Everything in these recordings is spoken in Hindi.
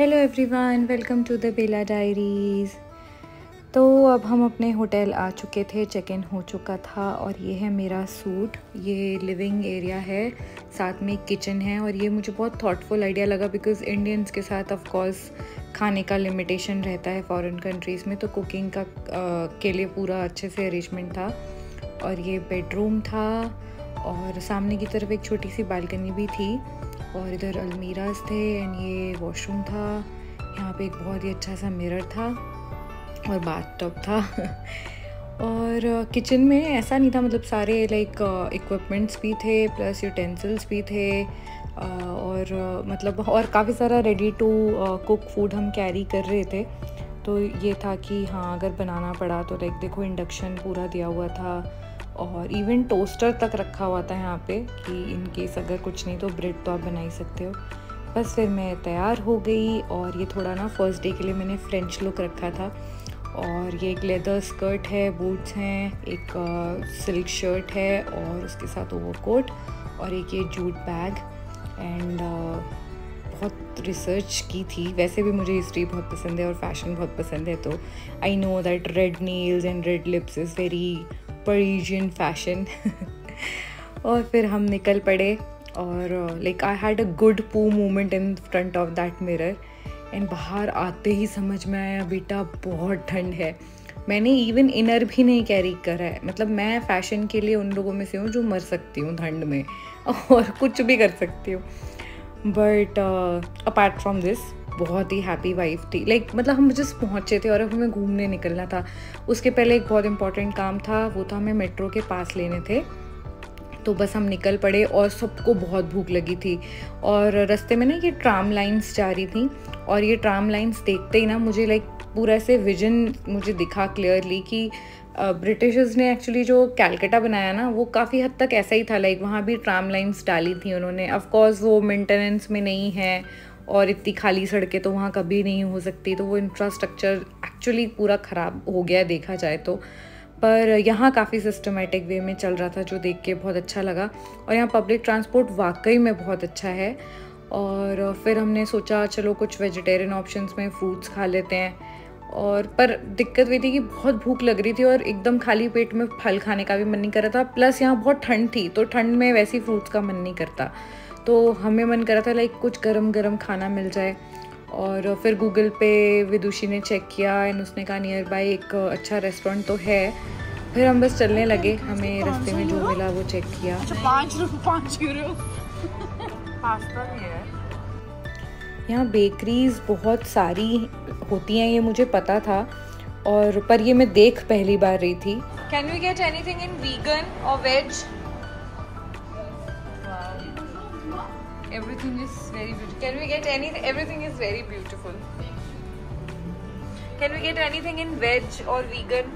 Hello everyone, welcome to the Bela diaries. तो अब हम अपने होटल आ चुके थे, चेक इन हो चुका था और ये है मेरा सूट। ये लिविंग एरिया है, साथ में एक किचन है और ये मुझे बहुत थॉटफुल आइडिया लगा बिकॉज़ इंडियंस के साथ ऑफ कोर्स खाने का लिमिटेशन रहता है फॉरेन कंट्रीज़ में, तो कुकिंग का के लिए पूरा अच्छे से अरेंजमेंट था। और ये बेडरूम था और सामने की तरफ एक छोटी सी बालकनी भी थी और इधर अलमीराज थे एंड ये वॉशरूम था। यहाँ पे एक बहुत ही अच्छा सा मिरर था और बाथटब था और किचन में ऐसा नहीं था, मतलब सारे लाइक इक्विपमेंट्स भी थे प्लस यूटेंसिल्स भी थे और मतलब और काफ़ी सारा रेडी टू कुक फूड हम कैरी कर रहे थे। तो ये था कि हाँ, अगर बनाना पड़ा तो लाइक देखो इंडक्शन पूरा दिया हुआ था और इवन टोस्टर तक रखा हुआ था यहाँ पे कि इन केस अगर कुछ नहीं तो ब्रेड तो आप बना ही सकते हो। बस फिर मैं तैयार हो गई और ये थोड़ा ना फर्स्ट डे के लिए मैंने फ्रेंच लुक रखा था और ये एक लेदर स्कर्ट है, बूट्स हैं, एक सिल्क शर्ट है और उसके साथ ओवरकोट और एक ये जूट बैग एंड बहुत रिसर्च की थी। वैसे भी मुझे हिस्ट्री बहुत पसंद है और फैशन बहुत पसंद है, तो I know that red nails and red lips is very Parisian fashion और फिर हम निकल पड़े और like I had a good poo moment in front of that mirror and बाहर आते ही समझ में आया बेटा बहुत ठंड है। मैंने इवन इनर भी नहीं कैरी करा है, मतलब मैं फ़ैशन के लिए उन लोगों में से हूँ जो मर सकती हूँ ठंड में और कुछ भी कर सकती हूँ। बट अपार्ट फ्रॉम दिस बहुत ही हैप्पी वाइफ थी। लाइक मतलब हम जस्ट पहुँचे थे और अब हमें घूमने निकलना था। उसके पहले एक बहुत इंपॉर्टेंट काम था, वो था हमें मेट्रो के पास लेने थे। तो बस हम निकल पड़े और सबको बहुत भूख लगी थी और रास्ते में ना ये ट्राम लाइंस जा रही थी और ये ट्राम लाइंस देखते ही ना मुझे लाइक पूरा ऐसे विजन मुझे दिखा क्लियरली कि ब्रिटिशर्स ने एक्चुअली जो कैलकाटा बनाया ना वो काफ़ी हद तक ऐसा ही था। लाइक वहाँ भी ट्राम लाइंस डाली थी उन्होंने। ऑफ कोर्स वो मेंटेनेंस में नहीं है और इतनी खाली सड़कें तो वहाँ कभी नहीं हो सकती, तो वो इंफ्रास्ट्रक्चर एक्चुअली पूरा ख़राब हो गया देखा जाए तो। पर यहाँ काफ़ी सिस्टमेटिक वे में चल रहा था जो देख के बहुत अच्छा लगा और यहाँ पब्लिक ट्रांसपोर्ट वाकई में बहुत अच्छा है। और फिर हमने सोचा चलो कुछ वेजिटेरियन ऑप्शंस में फ्रूट्स खा लेते हैं और पर दिक्कत ये थी कि बहुत भूख लग रही थी और एकदम खाली पेट में फल खाने का भी मन नहीं कर रहा था, प्लस यहाँ बहुत ठंड थी तो ठंड में वैसे ही फ्रूट्स का मन नहीं करता। तो हमें मन कर रहा था लाइक कुछ गरम गरम खाना मिल जाए और फिर गूगल पे विदुषी ने चेक किया एंड उसने कहा नियर बाय एक अच्छा रेस्टोरेंट तो है। फिर हम बस चलने लगे, हमें रास्ते में जो मिला वो चेक किया। 5 यूरो पास्ता भी है यहाँ। बेकरीज बहुत सारी होती हैं ये मुझे पता था और पर ये मैं देख पहली बार रही थी। Can we get anything in vegan और veg? Everything is very beautiful. Can we get anything? Everything is very beautiful. Can we get anything in veg or vegan?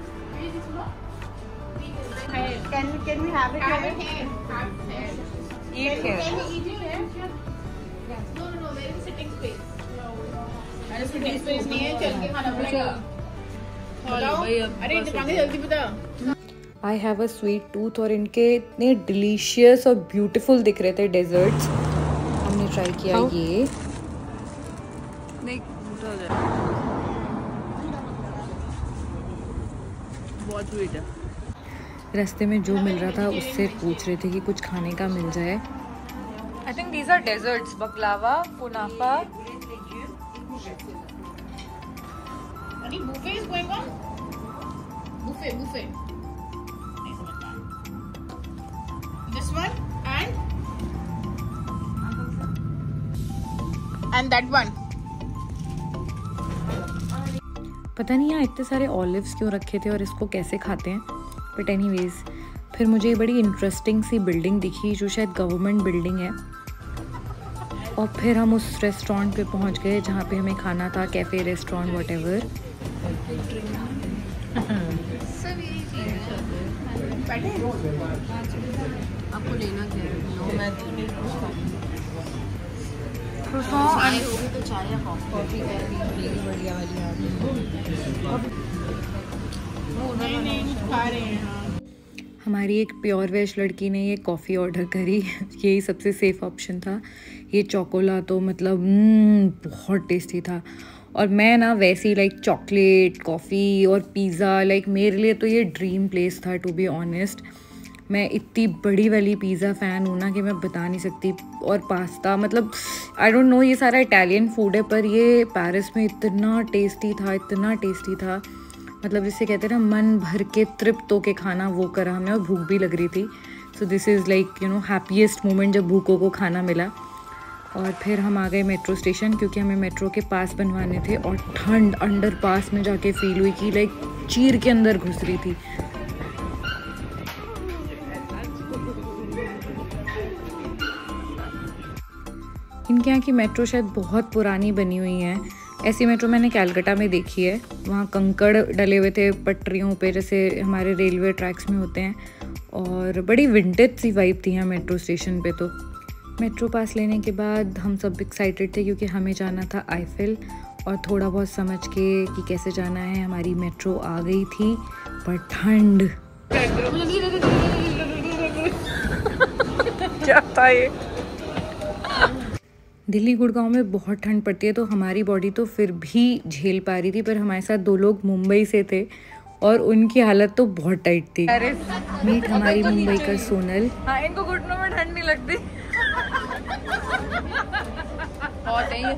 Can we have it here? Eat here. Can we eat it here? Yes. No, there is sitting space. अरे sitting space नहीं है, चल के खाना पड़ेगा। अरे दिखाने जल्दी बता। I have a sweet tooth और इनके इतने डिलीशियस और ब्यूटीफुल दिख रहे थे डेजर्ट्स। हमने ट्राई किया ये बहुत स्वीट है। रास्ते में जो मिल रहा था उससे पूछ रहे थे कि कुछ खाने का मिल जाए। I think these are desserts. Baklava, kunafa. Any buffet is going on? Buffet. This one and that one. पता नहीं यहाँ इतने सारे ऑलिव्स क्यों रखे थे और इसको कैसे खाते हैं, बट एनीवेज फिर मुझे ये बड़ी इंटरेस्टिंग सी बिल्डिंग दिखी जो शायद गवर्नमेंट बिल्डिंग है और फिर हम उस रेस्टोरेंट पे पहुँच गए जहाँ पे हमें खाना था, कैफ़े रेस्टोरेंट व्हाटएवर। आपको लेना क्या है? मैं तो नहीं तो चाय या कॉफी बढ़िया वाली हमारी एक प्योर वेज लड़की ने ये कॉफ़ी ऑर्डर करी यही सबसे सेफ़ ऑप्शन था ये चोकोला तो मतलब बहुत टेस्टी था। और मैं ना वैसी लाइक चॉकलेट, कॉफ़ी और पिज़्ज़ा, लाइक मेरे लिए तो ये ड्रीम प्लेस था टू बी ऑनेस्ट। मैं इतनी बड़ी वाली पिज़्ज़ा फ़ैन हूँ ना कि मैं बता नहीं सकती। और पास्ता, मतलब आई डोंट नो, ये सारा इटालियन फूड है पर ये पेरिस में इतना टेस्टी था, इतना टेस्टी था। मतलब जिसे कहते हैं ना मन भर के तृप्त होके खाना, वो करा हमने। और भूख भी लग रही थी। So this is like you know happiest moment जब भूखों को खाना मिला। और फिर हम आ गए मेट्रो स्टेशन, क्योंकि हमें मेट्रो के पास बनवाने थे। और ठंड अंडर पास में जाके फील हुई कि लाइक चीर के अंदर घुस रही थी। इनके यहाँ की मेट्रो शायद बहुत पुरानी बनी हुई है। ऐसी मेट्रो मैंने कलकत्ता में देखी है, वहाँ कंकड़ डले हुए थे पटरियों पे, जैसे हमारे रेलवे ट्रैक्स में होते हैं। और बड़ी विंटेज सी वाइब थी यहाँ मेट्रो स्टेशन पे। तो मेट्रो पास लेने के बाद हम सब एक्साइटेड थे, क्योंकि हमें जाना था आईफिल। और थोड़ा बहुत समझ के कि कैसे जाना है, हमारी मेट्रो आ गई थी। पर ठंड क्या था ये? दिल्ली गुड़गांव में बहुत ठंड पड़ती है, तो हमारी बॉडी तो फिर भी झेल पा रही थी। पर हमारे साथ 2 लोग मुंबई से थे और उनकी हालत तो बहुत टाइट थी। मीट हमारी मुंबई का सोनल। हाँ, इनको घुटनों में ठंड नहीं लगती। हॉट है ये,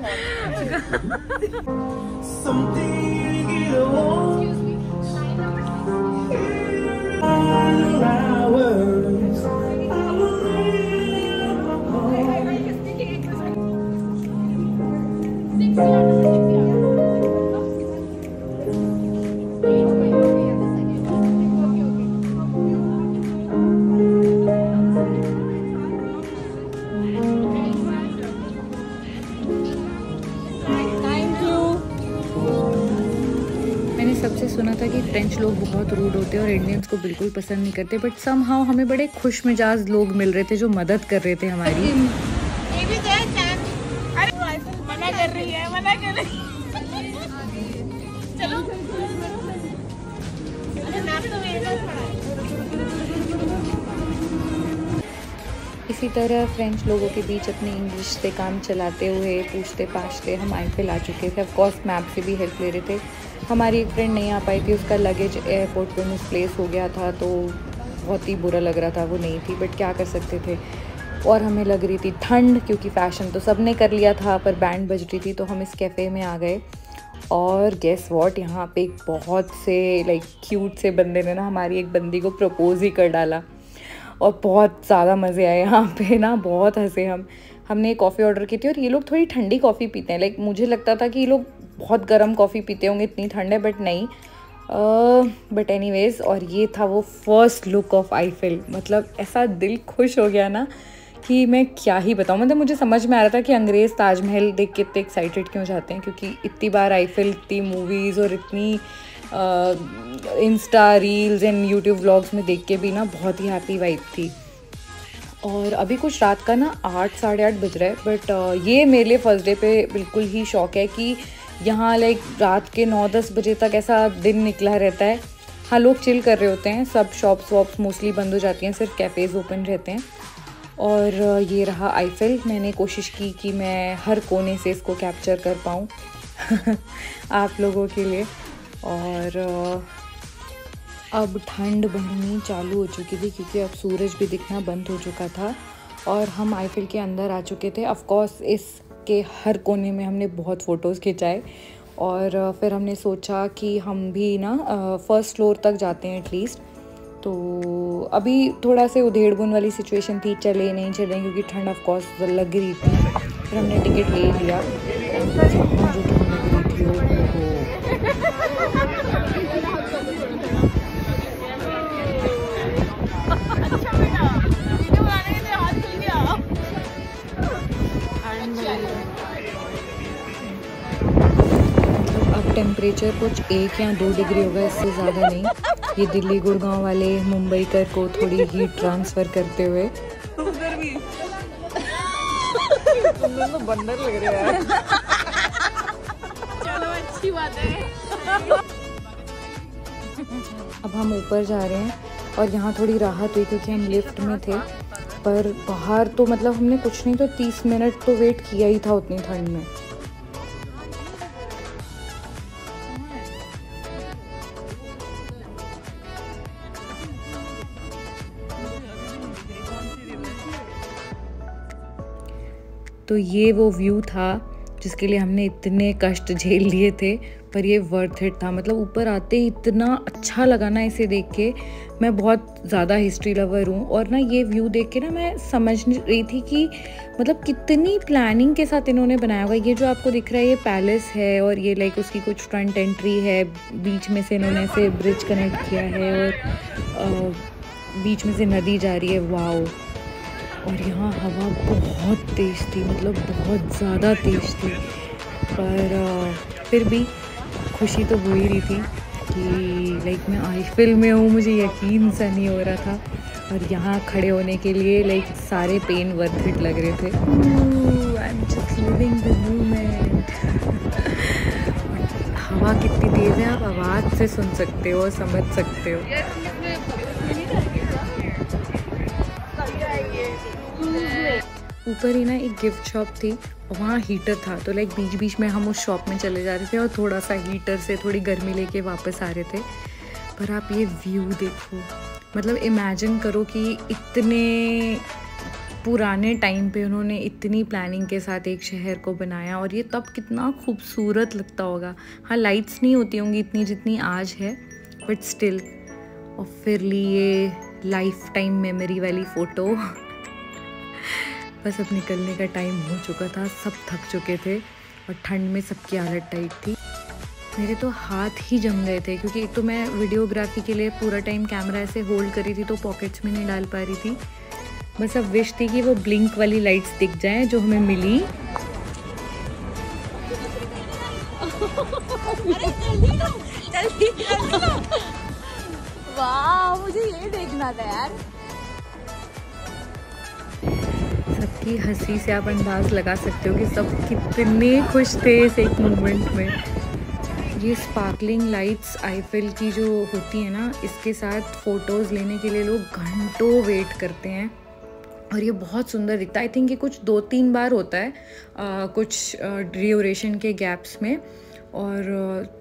मैंने सबसे सुना था कि फ्रेंच लोग बहुत रूड होते हैं और इंडियंस को बिल्कुल पसंद नहीं करते। बट समहाउ हमें बड़े खुश मिजाज लोग मिल रहे थे जो मदद कर रहे थे हमारी। ये भी दे चैन। अरे मना कर रही है, मना कर रही है। चलो इसी तरह फ्रेंच लोगों के बीच अपने इंग्लिश से काम चलाते हुए पूछते पाछते हम आईफिल आ चुके थे। ऑफकोर्स मैप से भी हेल्प ले रहे थे। हमारी एक फ्रेंड नहीं आ पाई थी, उसका लगेज एयरपोर्ट पर मिसप्लेस हो गया था, तो बहुत ही बुरा लग रहा था, वो नहीं थी। बट क्या कर सकते थे। और हमें लग रही थी ठंड, क्योंकि फ़ैशन तो सब ने कर लिया था, पर बैंड बज रही थी। तो हम इस कैफ़े में आ गए और गेस व्हाट, यहाँ पे एक बहुत से लाइक क्यूट से बंदे ने ना हमारी एक बंदी को प्रपोज ही कर डाला। और बहुत ज़्यादा मज़े आए यहाँ पे ना, बहुत हंसे हमने कॉफ़ी ऑर्डर की थी। और ये लोग थोड़ी ठंडी कॉफ़ी पीते हैं, लाइक मुझे लगता था कि ये लोग बहुत गर्म कॉफ़ी पीते होंगे, इतनी ठंड है, बट नहीं। बट एनीवेज, और ये था वो फर्स्ट लुक ऑफ आईफिल। मतलब ऐसा दिल खुश हो गया ना कि मैं क्या ही बताऊँ। मतलब मुझे समझ में आ रहा था कि अंग्रेज़ ताजमहल देख के इतने एक्साइटेड क्यों जाते हैं, क्योंकि इतनी बार आईफिल, इतनी मूवीज़ और इतनी Insta reels and YouTube vlogs में देख के भी ना बहुत ही हैप्पी वाइब थी। और अभी कुछ रात का ना 8 साढ़े 8 बज रहा है। बट ये मेरे लिए फर्स्ट डे पे बिल्कुल ही शौक है कि यहाँ लाइक रात के 9-10 बजे तक ऐसा दिन निकला रहता है। हाँ, लोग चिल कर रहे होते हैं, सब शॉप्स वॉप्स मोस्टली बंद हो जाती हैं, सिर्फ कैफ़ेज़ ओपन रहते हैं। और ये रहा आईफिल। मैंने कोशिश की कि मैं हर कोने से इसको कैप्चर कर पाऊँ आप लोगों के लिए। और अब ठंड बढ़नी चालू हो चुकी थी, क्योंकि अब सूरज भी दिखना बंद हो चुका था और हम आईफिल के अंदर आ चुके थे। ऑफ कोर्स इसके हर कोने में हमने बहुत फ़ोटोज़ खिंचाए। और फिर हमने सोचा कि हम भी ना फर्स्ट फ्लोर तक जाते हैं एटलीस्ट। तो अभी थोड़ा से उधेड़-बुन वाली सिचुएशन थी, चले नहीं चले, क्योंकि ठंड ऑफ कोर्स लग रही थी। फिर हमने टिकट ले लिया। जो ठंड लग रही थी वो अब टेम्परेचर कुछ 1 या 2 डिग्री होगा, इससे ज़्यादा नहीं। ये दिल्ली गुड़गांव वाले मुंबई कर को थोड़ी हीट ट्रांसफ़र करते हुए। उधर भी तुम दोनों बंदर लग रहे हैं। चलो अच्छी बात है। अब हम ऊपर जा रहे हैं और यहाँ थोड़ी राहत हुई, क्योंकि हम लिफ्ट में थे। पर बाहर तो मतलब हमने कुछ नहीं तो 30 मिनट तो वेट किया ही था उतनी ठंड में। तो ये वो व्यू था जिसके लिए हमने इतने कष्ट झेल लिए थे, पर ये वर्थ इट था। मतलब ऊपर आते ही इतना अच्छा लगा ना इसे देख के। मैं बहुत ज़्यादा हिस्ट्री लवर हूँ और ना ये व्यू देख के ना मैं समझ रही थी कि मतलब कितनी प्लानिंग के साथ इन्होंने बनाया हुआ। ये जो आपको दिख रहा है ये पैलेस है और ये लाइक उसकी कुछ फ्रंट एंट्री है, बीच में से इन्होंने ऐसे ब्रिज कनेक्ट किया है और बीच में से नदी जा रही है। वाओ। और यहाँ हवा बहुत तेज़ थी, मतलब बहुत ज़्यादा तेज़ थी, पर फिर भी खुशी तो हो ही रही थी कि लाइक मैं आईफिल में हूँ। मुझे यकीन सा नहीं हो रहा था और यहाँ खड़े होने के लिए लाइक सारे पेन वर्थ इट लग रहे थे। I am just living the moment. हवा कितनी तेज़ है आप आवाज़ से सुन सकते हो, समझ सकते हो। ऊपर ही ना एक गिफ्ट शॉप थी और वहाँ हीटर था, तो लाइक बीच बीच में हम उस शॉप में चले जा रहे थे और थोड़ा सा हीटर से थोड़ी गर्मी लेके वापस आ रहे थे। पर आप ये व्यू देखो, मतलब इमेजिन करो कि इतने पुराने टाइम पे उन्होंने इतनी प्लानिंग के साथ एक शहर को बनाया और ये तब कितना खूबसूरत लगता होगा। हाँ, लाइट्स नहीं होती होंगी इतनी जितनी आज है, बट स्टिल। और फिर ली ये लाइफ टाइम मेमोरी वाली फ़ोटो। बस अब निकलने का टाइम हो चुका था, सब थक चुके थे और ठंड में सबकी हालत टाइट थी। मेरे तो हाथ ही जम गए थे क्योंकि एक तो मैं वीडियोग्राफी के लिए पूरा टाइम कैमरा ऐसे होल्ड करी थी तो पॉकेट्स में नहीं डाल पा रही थी। बस अब विश थी कि वो ब्लिंक वाली लाइट्स दिख जाएं जो हमें मिली। वाह, मुझे ये देखना था यार। सबकी हंसी से आप अंदाज़ लगा सकते हो कि सब कितने खुश थे इस एक मोमेंट में। ये स्पार्कलिंग लाइट्स आईफिल की जो होती है ना, इसके साथ फ़ोटोज़ लेने के लिए लोग घंटों वेट करते हैं और ये बहुत सुंदर दिखता है। आई थिंक ये कुछ 2-3 बार होता है कुछ ड्यूरेशन के गैप्स में, और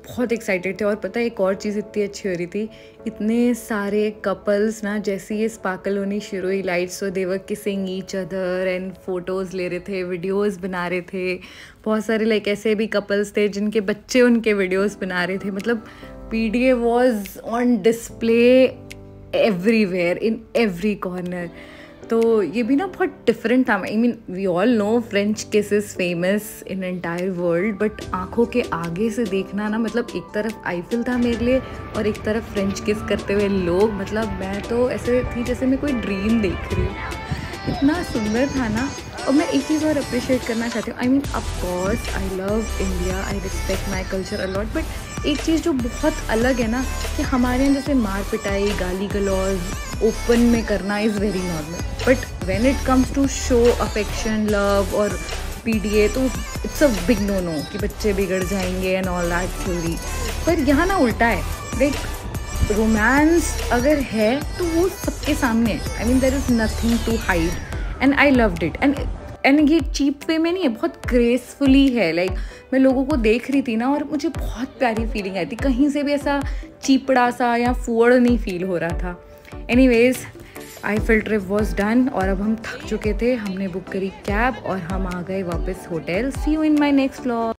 बहुत एक्साइटेड थे। और पता है एक और चीज़ इतनी अच्छी हो रही थी, इतने सारे कपल्स ना जैसे ये स्पार्कल होनी शुरू हुई लाइट्स, तो they were kissing each other and photos ले रहे थे, वीडियोस बना रहे थे। बहुत सारे लाइक ऐसे भी कपल्स थे जिनके बच्चे उनके वीडियोस बना रहे थे। मतलब PDA was on display everywhere, in every corner. तो ये भी ना बहुत डिफरेंट था। I mean we all know French kiss is famous in entire world, but आँखों के आगे से देखना ना, मतलब एक तरफ आईफिल था मेरे लिए और एक तरफ फ्रेंच किस करते हुए लोग। मतलब मैं तो ऐसे थी जैसे मैं कोई ड्रीम देख रही हूँ, इतना सुंदर था ना। और मैं एक चीज़ और अप्रिशिएट करना चाहती हूँ। I mean of course I love India, I respect my culture a lot, but एक चीज़ जो बहुत अलग है ना कि हमारे यहाँ जैसे मार पिटाई, गाली गलौज ओपन में करना is very normal, but when it comes to show affection, love और PDA तो it's a big no no कि बच्चे बिगड़ जाएंगे एंड ऑल दैट थ्योरी। पर यहाँ ना उल्टा है, लाइक रोमांस अगर है तो वो सबके सामने है। I mean there is nothing to hide and I loved it. And ये चीप वे में नहीं है, बहुत ग्रेसफुली है। लाइक मैं लोगों को देख रही थी ना और मुझे बहुत प्यारी फीलिंग आई थी, कहीं से भी ऐसा चीपड़ा सा या फुअड़ नहीं फील हो रहा था। Anyways, Eiffel trip was done और अब हम थक चुके थे। हमने बुक करी कैब और हम आ गए वापस hotel. See you in my next vlog.